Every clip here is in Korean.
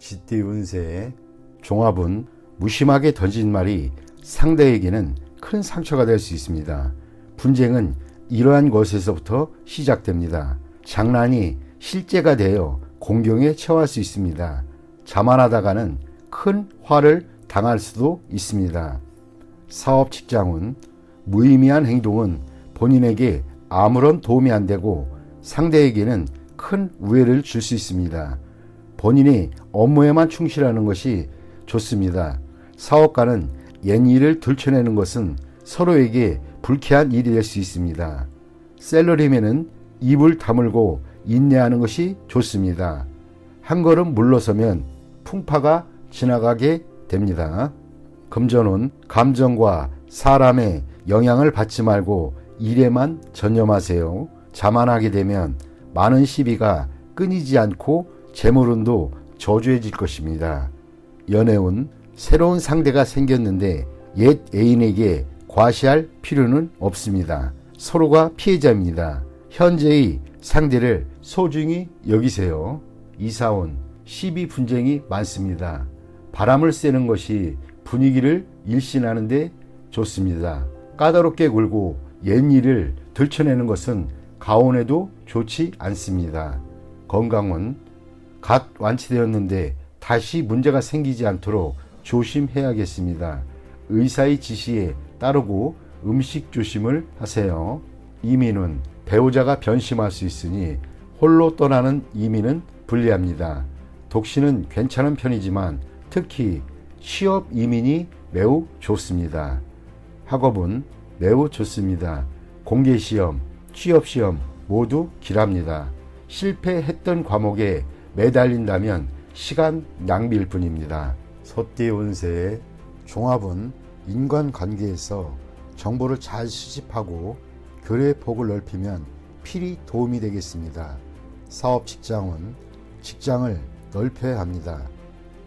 쥐띠 운세의 종합은 무심하게 던진 말이 상대에게는 큰 상처가 될 수 있습니다. 분쟁은 이러한 것에서부터 시작됩니다. 장난이 실제가 되어 공경에 처할 수 있습니다. 자만하다가는 큰 화를 당할 수도 있습니다. 사업 직장운 무의미한 행동은 본인에게 아무런 도움이 안 되고 상대에게는 큰 우애를 줄 수 있습니다. 본인이 업무에만 충실하는 것이 좋습니다. 사업가는 옛일을 들춰내는 것은 서로에게 불쾌한 일이 될 수 있습니다. 셀러리맨은 입을 다물고 인내하는 것이 좋습니다. 한 걸음 물러서면 풍파가 지나가게 됩니다. 금전운 감정과 사람의 영향을 받지 말고 일에만 전념하세요. 자만하게 되면 많은 시비가 끊이지 않고 재물운도 저조해질 것입니다. 연애운 새로운 상대가 생겼는데 옛 애인에게 과시할 필요는 없습니다. 서로가 피해자입니다. 현재의 상대를 소중히 여기세요. 이사운 시비 분쟁이 많습니다. 바람을 쐬는 것이 분위기를 일신하는 데 좋습니다. 까다롭게 굴고 옛일을 들춰내는 것은 가온에도 좋지 않습니다. 건강은 갓 완치되었는데 다시 문제가 생기지 않도록 조심해야겠습니다. 의사의 지시에 따르고 음식 조심을 하세요. 이민은 배우자가 변심할 수 있으니 홀로 떠나는 이민은 불리합니다. 독신은 괜찮은 편이지만 특히 취업 이민이 매우 좋습니다. 학업은 매우 좋습니다. 공개시험, 취업시험 모두 길합니다. 실패했던 과목에 매달린다면 시간 낭비일 뿐입니다. 소띠 운세의 종합은 인간관계에서 정보를 잘 수집하고 교류의 폭을 넓히면 필히 도움이 되겠습니다. 사업 직장은 직장을 넓혀야 합니다.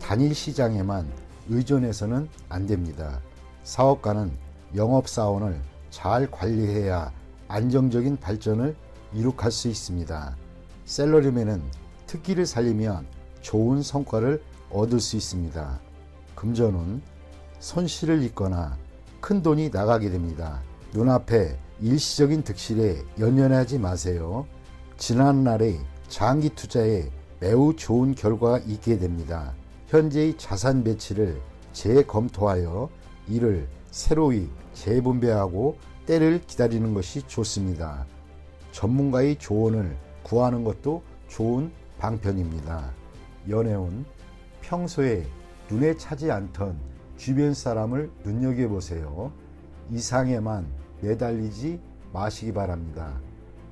단일 시장에만 의존해서는 안 됩니다. 사업가는 영업사원을 잘 관리해야 안정적인 발전을 이룩할 수 있습니다. 셀러리맨은 특기를 살리면 좋은 성과를 얻을 수 있습니다. 금전운 손실을 입거나 큰 돈이 나가게 됩니다. 눈앞에 일시적인 득실에 연연하지 마세요. 지난날의 장기 투자에 매우 좋은 결과가 있게 됩니다. 현재의 자산 배치를 재검토하여 이를 새로이 재분배하고 때를 기다리는 것이 좋습니다. 전문가의 조언을 구하는 것도 좋은 방편입니다. 연애운 평소에 눈에 차지 않던 주변 사람을 눈여겨보세요. 이상에만 매달리지 마시기 바랍니다.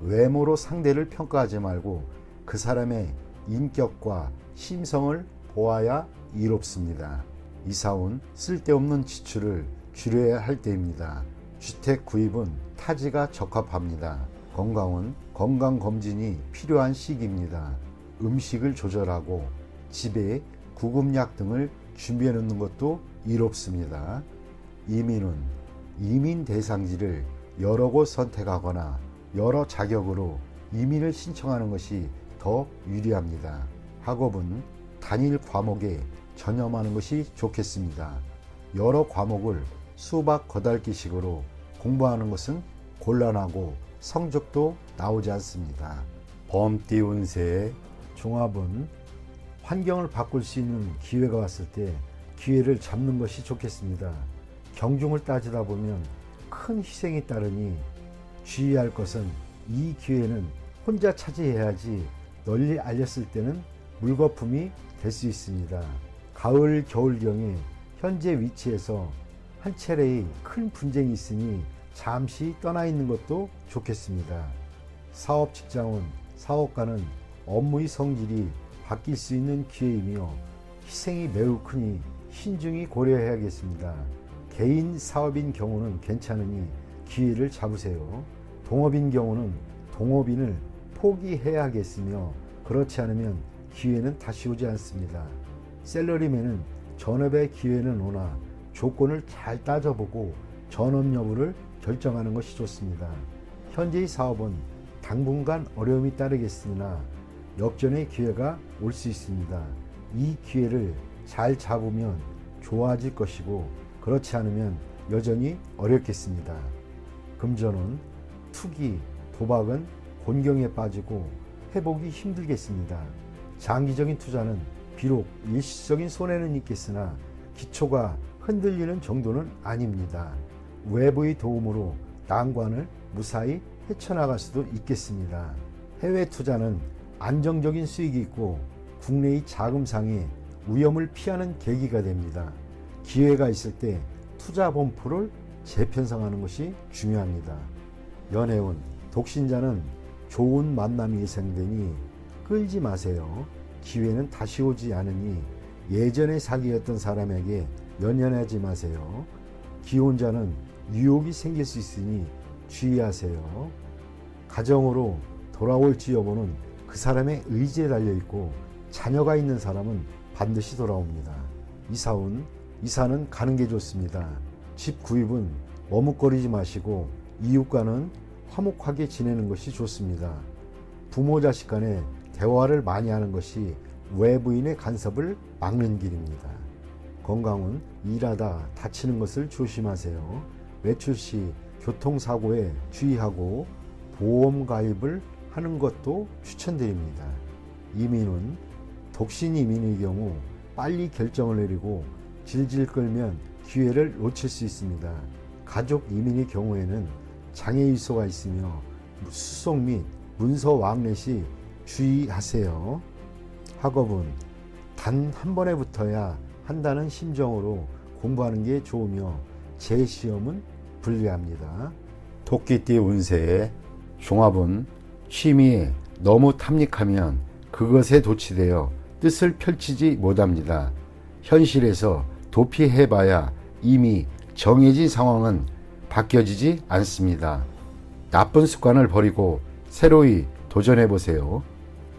외모로 상대를 평가하지 말고 그 사람의 인격과 심성을 보아야 이롭습니다. 이사운 쓸데없는 지출을 줄여야 할 때입니다. 주택 구입은 타지가 적합합니다. 건강은 건강검진이 필요한 시기입니다. 음식을 조절하고 집에 구급약 등을 준비해 놓는 것도 이롭습니다. 이민은 이민 대상지를 여러 곳 선택하거나 여러 자격으로 이민을 신청하는 것이 더 유리합니다. 학업은 단일 과목에 전념하는 것이 좋겠습니다. 여러 과목을 수박 거달기식으로 공부하는 것은 곤란하고 성적도 나오지 않습니다. 범띠 운세의 종합은 환경을 바꿀 수 있는 기회가 왔을 때 기회를 잡는 것이 좋겠습니다. 경중을 따지다 보면 큰 희생이 따르니 주의할 것은 이 기회는 혼자 차지해야지 널리 알렸을 때는 물거품이 될 수 있습니다. 가을 겨울경에 현재 위치에서 한 차례의 큰 분쟁이 있으니 잠시 떠나 있는 것도 좋겠습니다. 사업 직장은 사업가는 업무의 성질이 바뀔 수 있는 기회이며 희생이 매우 크니 신중히 고려해야겠습니다. 개인 사업인 경우는 괜찮으니 기회를 잡으세요. 동업인 경우는 동업인을 포기해야겠으며 그렇지 않으면 기회는 다시 오지 않습니다. 셀러리맨은 전업의 기회는 오나 조건을 잘 따져보고 전업 여부를 결정하는 것이 좋습니다. 현재의 사업은 당분간 어려움이 따르겠으나 역전의 기회가 올 수 있습니다. 이 기회를 잘 잡으면 좋아질 것이고 그렇지 않으면 여전히 어렵겠습니다. 금전운, 투기, 도박은 곤경에 빠지고 회복이 힘들겠습니다. 장기적인 투자는 비록 일시적인 손해는 있겠으나 기초가 흔들리는 정도는 아닙니다. 외부의 도움으로 난관을 무사히 헤쳐나갈 수도 있겠습니다. 해외 투자는 안정적인 수익이 있고 국내의 자금상의 위험을 피하는 계기가 됩니다. 기회가 있을 때 투자 범프를 재편성하는 것이 중요합니다. 연애운, 독신자는 좋은 만남이 예상되니 끌지 마세요. 기회는 다시 오지 않으니 예전에 사귀었던 사람에게 연연하지 마세요. 기혼자는 유혹이 생길 수 있으니 주의하세요. 가정으로 돌아올지 여부는 그 사람의 의지에 달려있고 자녀가 있는 사람은 반드시 돌아옵니다. 이사운, 이사는 가는 게 좋습니다. 집 구입은 머뭇거리지 마시고 이웃과는 화목하게 지내는 것이 좋습니다. 부모 자식 간에 대화를 많이 하는 것이 외부인의 간섭을 막는 길입니다. 건강은 일하다 다치는 것을 조심하세요. 외출 시 교통사고에 주의하고 보험 가입을 하는 것도 추천드립니다. 이민은 독신 이민의 경우 빨리 결정을 내리고 질질 끌면 기회를 놓칠 수 있습니다. 가족 이민의 경우에는 장애 유서가 있으며 수속 및 문서 왕래 시 주의하세요. 학업은 단 한 번에 붙어야 한다는 심정으로 공부하는 게 좋으며 재시험은 불리합니다. 토끼띠 운세 종합은 취미에 너무 탐닉하면 그것에 도취되어 뜻을 펼치지 못합니다. 현실에서 도피해봐야 이미 정해진 상황은 바뀌어지지 않습니다. 나쁜 습관을 버리고 새로이 도전해보세요.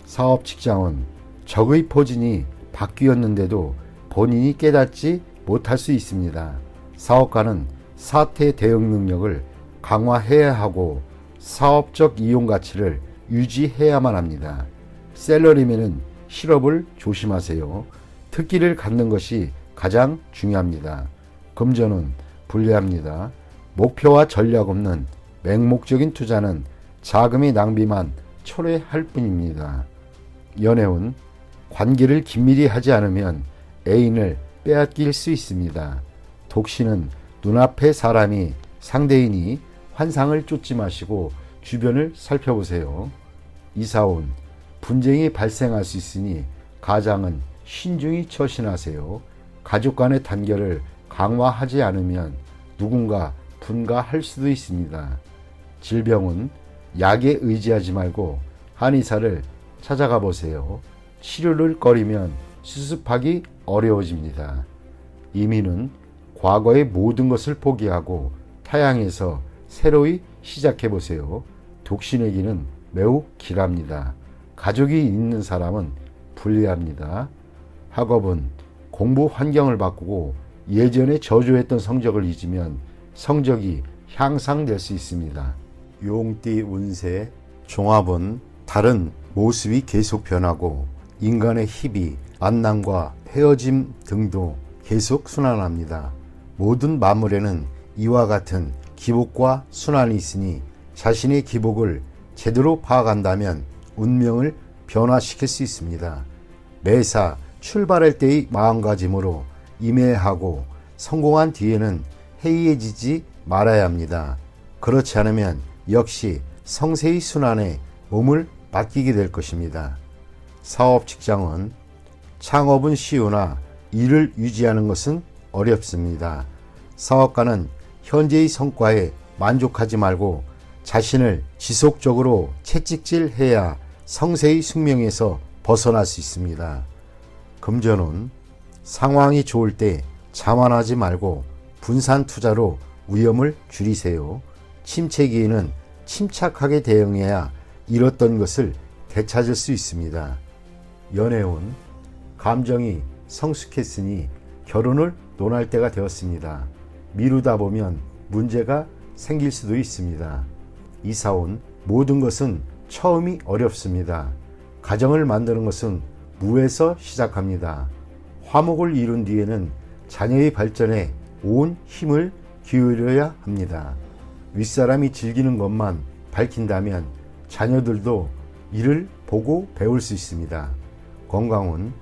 사업 직장은 적의 포진이 바뀌었는데도 본인이 깨닫지 못할 수 있습니다. 사업가는 사태 대응 능력을 강화해야 하고 사업적 이용 가치를 유지해야만 합니다. 셀러리맨은 실업을 조심하세요. 특기를 갖는 것이 가장 중요합니다. 금전은 불리합니다. 목표와 전략 없는 맹목적인 투자는 자금의 낭비만 초래할 뿐입니다. 연애운 관계를 긴밀히 하지 않으면 애인을 빼앗길 수 있습니다. 독신은 눈앞의 사람이 상대이니 환상을 쫓지 마시고 주변을 살펴보세요. 이사운 분쟁이 발생할 수 있으니 가장은 신중히 처신하세요. 가족 간의 단결을 강화하지 않으면 누군가 분가할 수도 있습니다. 질병은 약에 의지하지 말고 한의사를 찾아가 보세요. 치료를 꺼리면 수습하기 어려워집니다. 이민은 과거의 모든 것을 포기하고 타향해서 새로이 시작해 보세요. 독신에게는 매우 길합니다. 가족이 있는 사람은 불리합니다. 학업은 공부 환경을 바꾸고 예전에 저조했던 성적을 잊으면 성적이 향상될 수 있습니다. 용띠 운세 종합은 다른 모습이 계속 변하고 인간의 희비, 만남과 헤어짐 등도 계속 순환합니다. 모든 만물에는 이와 같은 기복과 순환이 있으니 자신의 기복을 제대로 파악한다면 운명을 변화시킬 수 있습니다. 매사 출발할 때의 마음가짐으로 임해하고 성공한 뒤에는 해이해지지 말아야 합니다. 그렇지 않으면 역시 성세의 순환에 몸을 맡기게 될 것입니다. 사업 직장은 창업은 쉬우나 일을 유지하는 것은 어렵습니다. 사업가는 현재의 성과에 만족하지 말고 자신을 지속적으로 채찍질해야 성세의 숙명에서 벗어날 수 있습니다. 금전은 상황이 좋을 때 자만하지 말고 분산 투자로 위험을 줄이세요. 침체기에는 침착하게 대응해야 잃었던 것을 되찾을 수 있습니다. 연애운 감정이 성숙했으니 결혼을 논할 때가 되었습니다. 미루다 보면 문제가 생길 수도 있습니다. 이사온 모든 것은 처음이 어렵습니다. 가정을 만드는 것은 무에서 시작합니다. 화목을 이룬 뒤에는 자녀의 발전에 온 힘을 기울여야 합니다. 윗사람이 즐기는 것만 밝힌다면 자녀들도 이를 보고 배울 수 있습니다. 건강은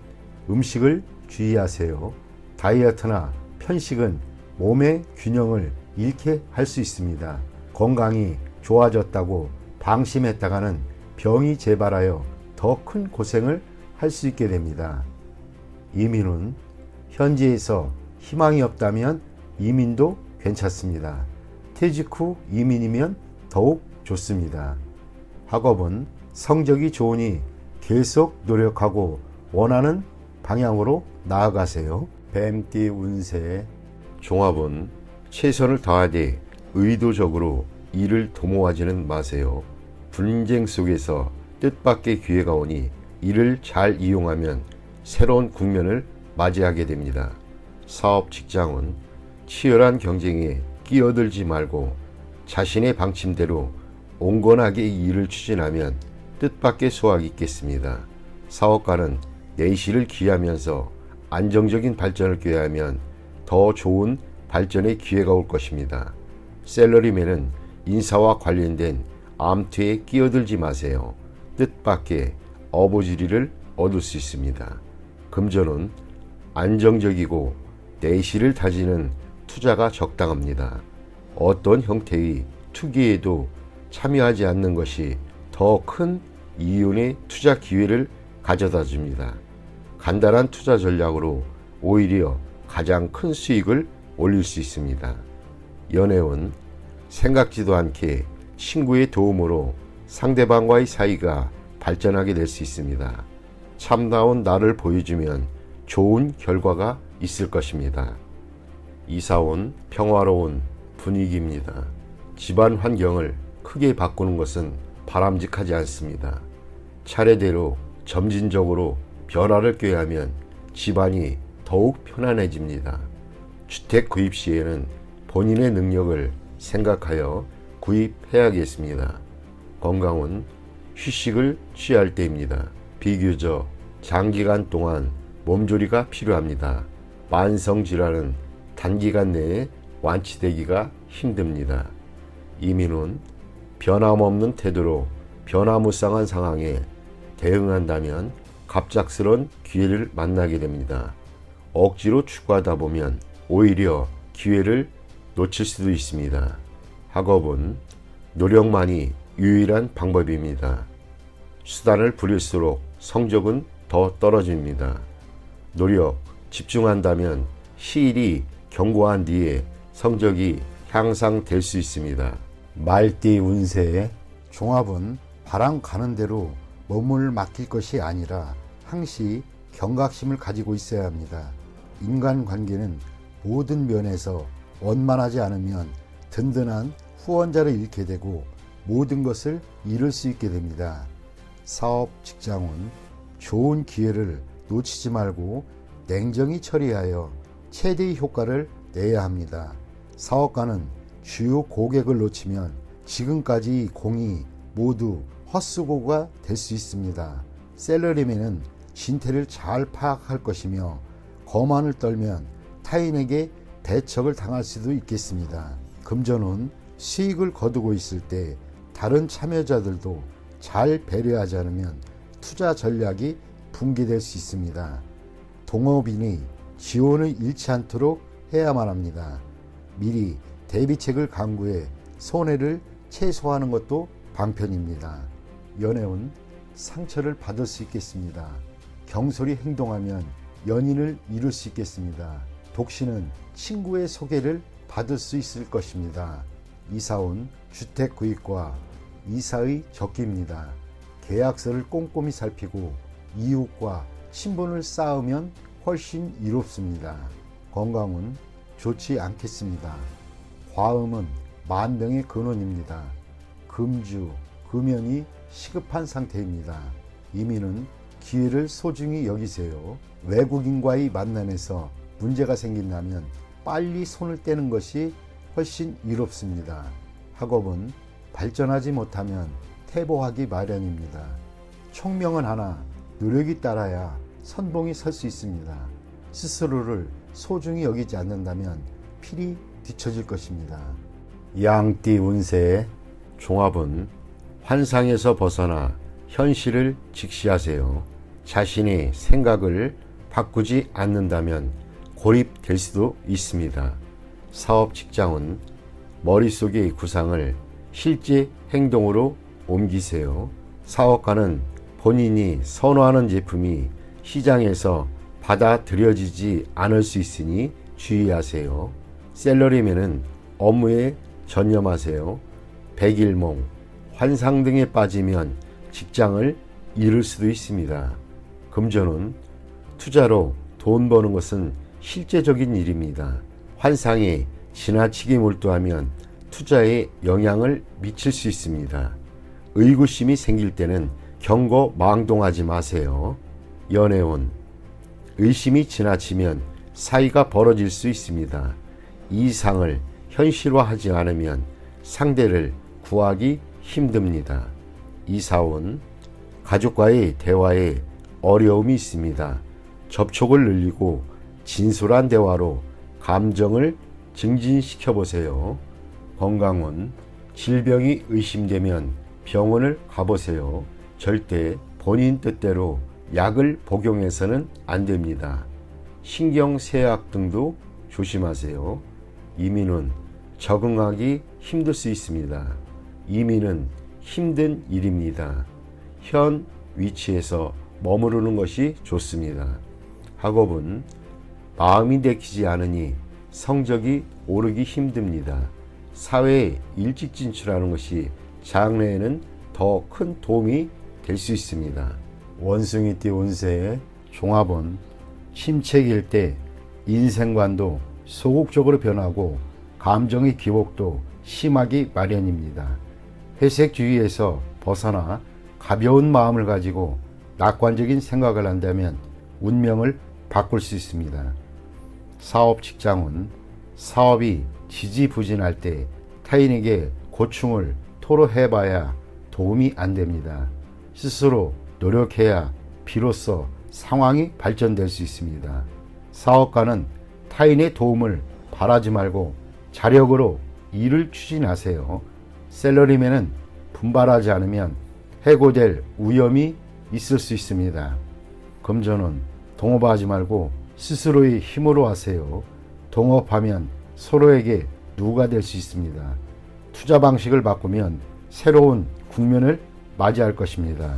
음식을 주의하세요. 다이어트나 편식은 몸의 균형을 잃게 할 수 있습니다. 건강이 좋아졌다고 방심했다가는 병이 재발하여 더 큰 고생을 할 수 있게 됩니다. 이민은 현지에서 희망이 없다면 이민도 괜찮습니다. 퇴직 후 이민이면 더욱 좋습니다. 학업은 성적이 좋으니 계속 노력하고 원하는 방향으로 나아가세요. 뱀띠 운세. 종합은 최선을 다하되 의도적으로 일을 도모하지는 마세요. 분쟁 속에서 뜻밖의 기회가 오니 이를 잘 이용하면 새로운 국면을 맞이하게 됩니다. 사업 직장은 치열한 경쟁에 끼어들지 말고 자신의 방침대로 온건하게 일을 추진하면 뜻밖의 수확이 있겠습니다. 사업가는 내실을 기하면서 안정적인 발전을 꾀하면 더 좋은 발전의 기회가 올 것입니다. 샐러리맨은 인사와 관련된 암투에 끼어들지 마세요. 뜻밖의 어부지리를 얻을 수 있습니다. 금전은 안정적이고 내실을 다지는 투자가 적당합니다. 어떤 형태의 투기에도 참여하지 않는 것이 더 큰 이윤의 투자 기회를 가져다 줍니다. 간단한 투자 전략으로 오히려 가장 큰 수익을 올릴 수 있습니다. 연애운 생각지도 않게 친구의 도움으로 상대방과의 사이가 발전하게 될 수 있습니다. 참다운 나를 보여주면 좋은 결과가 있을 것입니다. 이사온 평화로운 분위기입니다. 집안 환경을 크게 바꾸는 것은 바람직하지 않습니다. 차례대로 점진적으로 변화를 꾀하면 집안이 더욱 편안해집니다. 주택 구입 시에는 본인의 능력을 생각하여 구입해야겠습니다. 건강은 휴식을 취할 때입니다. 비교적 장기간 동안 몸조리가 필요합니다. 만성질환은 단기간 내에 완치되기가 힘듭니다. 이민은 변함없는 태도로 변화무쌍한 상황에 대응한다면 갑작스런 기회를 만나게 됩니다. 억지로 추구하다 보면 오히려 기회를 놓칠 수도 있습니다. 학업은 노력만이 유일한 방법입니다. 수단을 부릴수록 성적은 더 떨어집니다. 노력, 집중한다면 시일이 경고한 뒤에 성적이 향상될 수 있습니다. 말띠 운세. 종합은 바람 가는 대로 몸을 맡길 것이 아니라 항시 경각심을 가지고 있어야 합니다. 인간관계는 모든 면에서 원만하지 않으면 든든한 후원자를 잃게 되고 모든 것을 잃을 수 있게 됩니다. 사업 직장은 좋은 기회를 놓치지 말고 냉정히 처리하여 최대의 효과를 내야 합니다. 사업가는 주요 고객을 놓치면 지금까지 공이 모두 헛수고가 될 수 있습니다. 샐러리맨은 진태를 잘 파악할 것이며 거만을 떨면 타인에게 배척을 당할 수도 있겠습니다. 금전은 수익을 거두고 있을 때 다른 참여자들도 잘 배려하지 않으면 투자 전략이 붕괴될 수 있습니다. 동업인이 지원을 잃지 않도록 해야만 합니다. 미리 대비책을 강구해 손해를 최소화하는 것도 방편입니다. 연애운 상처를 받을 수 있겠습니다. 경솔히 행동하면 연인을 잃을 수 있겠습니다. 독신은 친구의 소개를 받을 수 있을 것입니다. 이사온 주택 구입과 이사의 적기입니다. 계약서를 꼼꼼히 살피고 이웃과 친분을 쌓으면 훨씬 이롭습니다. 건강은 좋지 않겠습니다. 과음은 만병의 근원입니다. 금주, 금연이 시급한 상태입니다. 이민은 기회를 소중히 여기세요. 외국인과의 만남에서 문제가 생긴다면 빨리 손을 떼는 것이 훨씬 이롭습니다. 학업은 발전하지 못하면 퇴보하기 마련입니다. 총명은 하나 노력이 따라야 선봉이 설 수 있습니다. 스스로를 소중히 여기지 않는다면 필히 뒤처질 것입니다. 양띠 운세의 종합은 환상에서 벗어나 현실을 직시하세요. 자신의 생각을 바꾸지 않는다면 고립될 수도 있습니다. 사업 직장은 머릿속의 구상을 실제 행동으로 옮기세요. 사업가는 본인이 선호하는 제품이 시장에서 받아들여지지 않을 수 있으니 주의하세요. 셀러리맨은 업무에 전념하세요. 백일몽, 환상 등에 빠지면 직장을 잃을 수도 있습니다. 금전은 투자로 돈 버는 것은 실제적인 일입니다. 환상에 지나치게 몰두하면 투자에 영향을 미칠 수 있습니다. 의구심이 생길 때는 경거망동하지 마세요. 연애운, 의심이 지나치면 사이가 벌어질 수 있습니다. 이상을 현실화하지 않으면 상대를 구하기 힘듭니다. 이사운, 가족과의 대화에 어려움이 있습니다. 접촉을 늘리고 진솔한 대화로 감정을 증진시켜 보세요. 건강운, 질병이 의심되면 병원을 가보세요. 절대 본인 뜻대로 약을 복용해서는 안 됩니다. 신경쇠약 등도 조심하세요. 이민은 적응하기 힘들 수 있습니다. 이민은 힘든 일입니다. 현 위치에서 머무르는 것이 좋습니다. 학업은 마음이 내키지 않으니 성적이 오르기 힘듭니다. 사회에 일찍 진출하는 것이 장래에는 더 큰 도움이 될 수 있습니다. 원숭이띠 운세의 종합은 침체기일 때 인생관도 소극적으로 변하고 감정의 기복도 심하기 마련입니다. 회색주의에서 벗어나 가벼운 마음을 가지고 낙관적인 생각을 한다면 운명을 바꿀 수 있습니다. 사업 직장은 사업이 지지부진할 때 타인에게 고충을 토로해봐야 도움이 안 됩니다. 스스로 노력해야 비로소 상황이 발전될 수 있습니다. 사업가는 타인의 도움을 바라지 말고 자력으로 일을 추진하세요. 셀러리맨은 분발하지 않으면 해고될 위험이 있을 수 있습니다. 금전은 동업하지 말고 스스로의 힘으로 하세요. 동업하면 서로에게 누가 될 수 있습니다. 투자 방식을 바꾸면 새로운 국면을 맞이할 것입니다.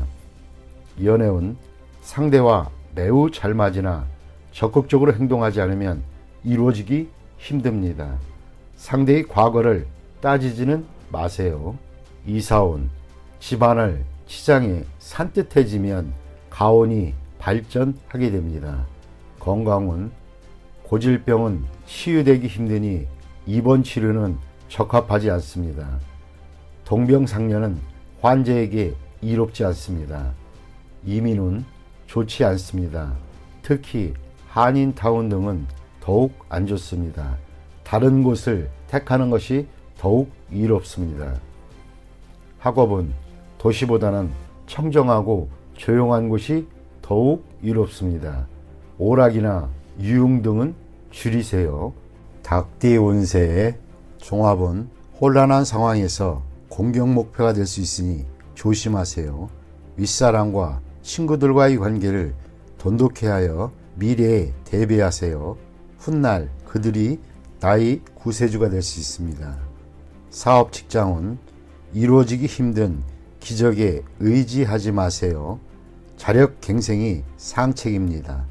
연애운, 상대와 매우 잘 맞으나 적극적으로 행동하지 않으면 이루어지기 힘듭니다. 상대의 과거를 따지지는 마세요. 이사운, 집안을 치장에 산뜻해지면 가온이 발전하게 됩니다. 건강운, 고질병은 치유되기 힘드니 입원 치료는 적합하지 않습니다. 동병상련은 환자에게 이롭지 않습니다. 이민은 좋지 않습니다. 특히 한인타운 등은 더욱 안 좋습니다. 다른 곳을 택하는 것이 더욱 이롭습니다. 학업은 도시보다는 청정하고 조용한 곳이 더욱 이롭습니다. 오락이나 유흥 등은 줄이세요. 닭띠 운세의 종합은 혼란한 상황에서 공격 목표가 될 수 있으니 조심하세요. 윗사람과 친구들과의 관계를 돈독해 하여 미래에 대비하세요. 훗날 그들이 나의 구세주가 될 수 있습니다. 사업 직장은 이루어지기 힘든 기적에 의지하지 마세요. 자력 갱생이 상책입니다.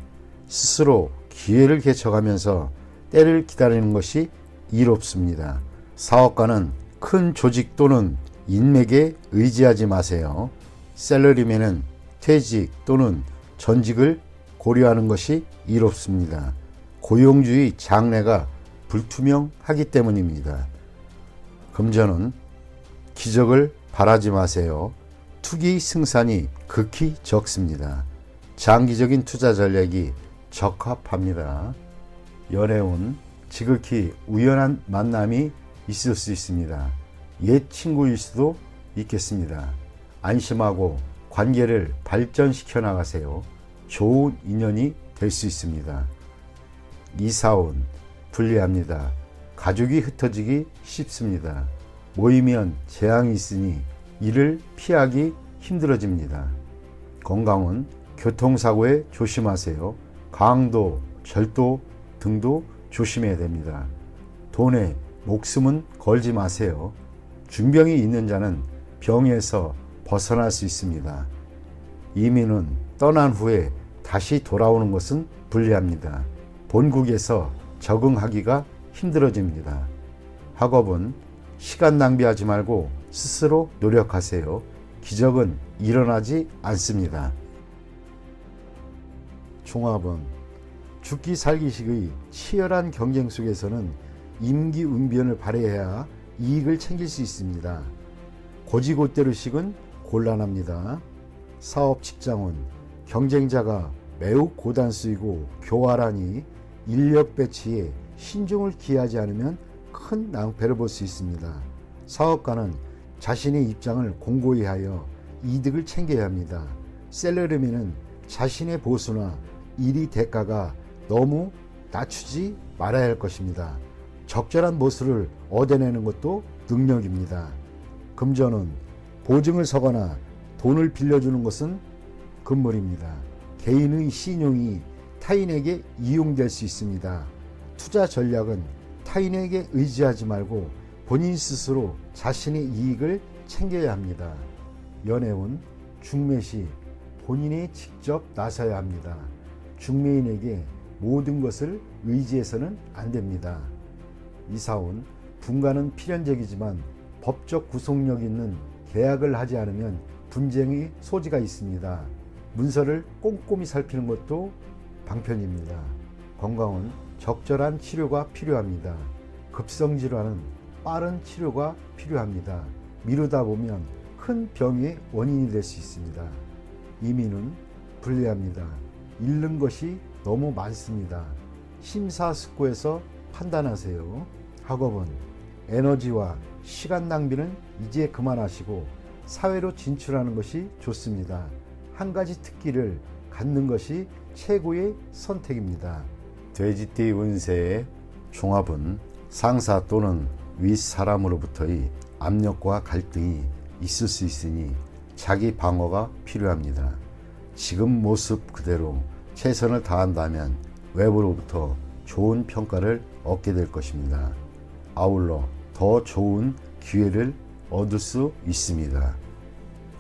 스스로 기회를 개척하면서 때를 기다리는 것이 이롭습니다. 사업가는 큰 조직 또는 인맥에 의지하지 마세요. 셀러리맨은 퇴직 또는 전직을 고려하는 것이 이롭습니다. 고용주의 장래가 불투명하기 때문입니다. 금전은 기적을 바라지 마세요. 투기 승산이 극히 적습니다. 장기적인 투자 전략이 적합합니다. 연애운, 지극히 우연한 만남이 있을 수 있습니다. 옛 친구일 수도 있겠습니다. 안심하고 관계를 발전시켜 나가세요. 좋은 인연이 될 수 있습니다. 이사운 불리합니다. 가족이 흩어지기 쉽습니다. 모이면 재앙이 있으니 이를 피하기 힘들어집니다. 건강은 교통사고에 조심하세요. 강도, 절도 등도 조심해야 됩니다. 돈에 목숨은 걸지 마세요. 중병이 있는 자는 병에서 벗어날 수 있습니다. 이민은 떠난 후에 다시 돌아오는 것은 불리합니다. 본국에서 적응하기가 힘들어집니다. 학업은 시간 낭비하지 말고 스스로 노력하세요. 기적은 일어나지 않습니다. 종합은 죽기 살기식의 치열한 경쟁 속에서는 임기응변을 발휘해야 이익을 챙길 수 있습니다. 고지고대로식은 곤란합니다. 사업 직장은 경쟁자가 매우 고단수이고 교활하니 인력 배치에 신중을 기하지 않으면 큰 낭패를 볼 수 있습니다. 사업가는 자신의 입장을 공고히 하여 이득을 챙겨야 합니다. 셀러리맨은 자신의 보수나 일의 대가가 너무 낮추지 말아야 할 것입니다. 적절한 모수를 얻어내는 것도 능력입니다. 금전은 보증을 서거나 돈을 빌려주는 것은 금물입니다. 개인의 신용이 타인에게 이용될 수 있습니다. 투자 전략은 타인에게 의지하지 말고 본인 스스로 자신의 이익을 챙겨야 합니다. 연애운 중매시 본인이 직접 나서야 합니다. 중매인에게 모든 것을 의지해서는 안 됩니다. 이사운 분가는 필연적이지만 법적 구속력 있는 계약을 하지 않으면 분쟁의 소지가 있습니다. 문서를 꼼꼼히 살피는 것도 방편입니다. 건강은 적절한 치료가 필요합니다. 급성질환은 빠른 치료가 필요합니다. 미루다 보면 큰 병의 원인이 될 수 있습니다. 이민은 불리합니다. 잃는 것이 너무 많습니다. 심사숙고해서 판단하세요. 학업은 에너지와 시간 낭비는 이제 그만하시고 사회로 진출하는 것이 좋습니다. 한 가지 특기를 갖는 것이 최고의 선택입니다. 돼지띠 운세의 종합은 상사 또는 윗사람으로부터의 압력과 갈등이 있을 수 있으니 자기 방어가 필요합니다. 지금 모습 그대로 최선을 다한다면 외부로부터 좋은 평가를 얻게 될 것입니다. 아울러 더 좋은 기회를 얻을 수 있습니다.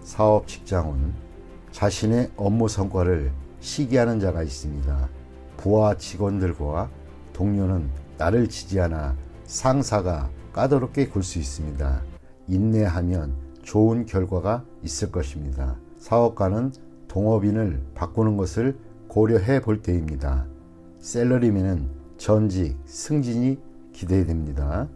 사업 직장은 자신의 업무 성과를 시기하는 자가 있습니다. 부하 직원들과 동료는 나를 지지하나 상사가 까다롭게 굴 수 있습니다. 인내하면 좋은 결과가 있을 것입니다. 사업가는 동업인을 바꾸는 것을 고려해 볼 때입니다. 셀러리맨은 전직, 승진이 기대됩니다.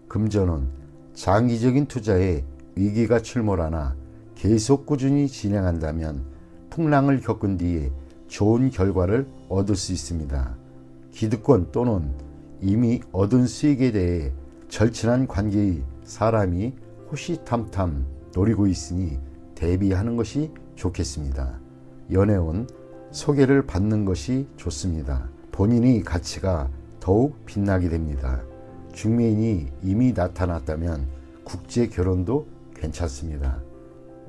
금전은 장기적인 투자에 위기가 출몰하나 계속 꾸준히 진행한다면 풍랑을 겪은 뒤에 좋은 결과를 얻을 수 있습니다. 기득권 또는 이미 얻은 수익에 대해 절친한 관계의 사람이 호시탐탐 노리고 있으니 대비하는 것이 좋겠습니다. 연애운 소개를 받는 것이 좋습니다. 본인의 가치가 더욱 빛나게 됩니다. 중매인이 이미 나타났다면 국제 결혼도 괜찮습니다.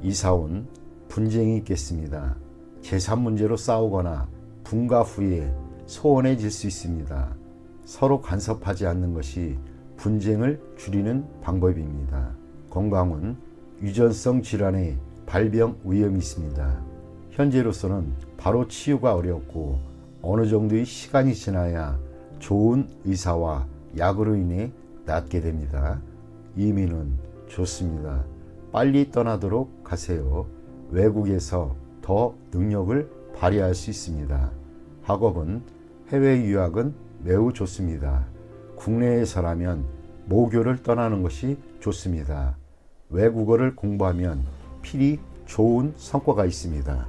이사운 분쟁이 있겠습니다. 재산 문제로 싸우거나 분가 후에 소원해질 수 있습니다. 서로 간섭하지 않는 것이 분쟁을 줄이는 방법입니다. 건강은 유전성 질환의 발병 위험이 있습니다. 현재로서는 바로 치유가 어렵고 어느 정도의 시간이 지나야 좋은 의사와 약으로 인해 낫게 됩니다. 이민은 좋습니다. 빨리 떠나도록 하세요. 외국에서 더 능력을 발휘할 수 있습니다. 학업은 해외 유학은 매우 좋습니다. 국내에서라면 모교를 떠나는 것이 좋습니다. 외국어를 공부하면 필히 좋은 성과가 있습니다.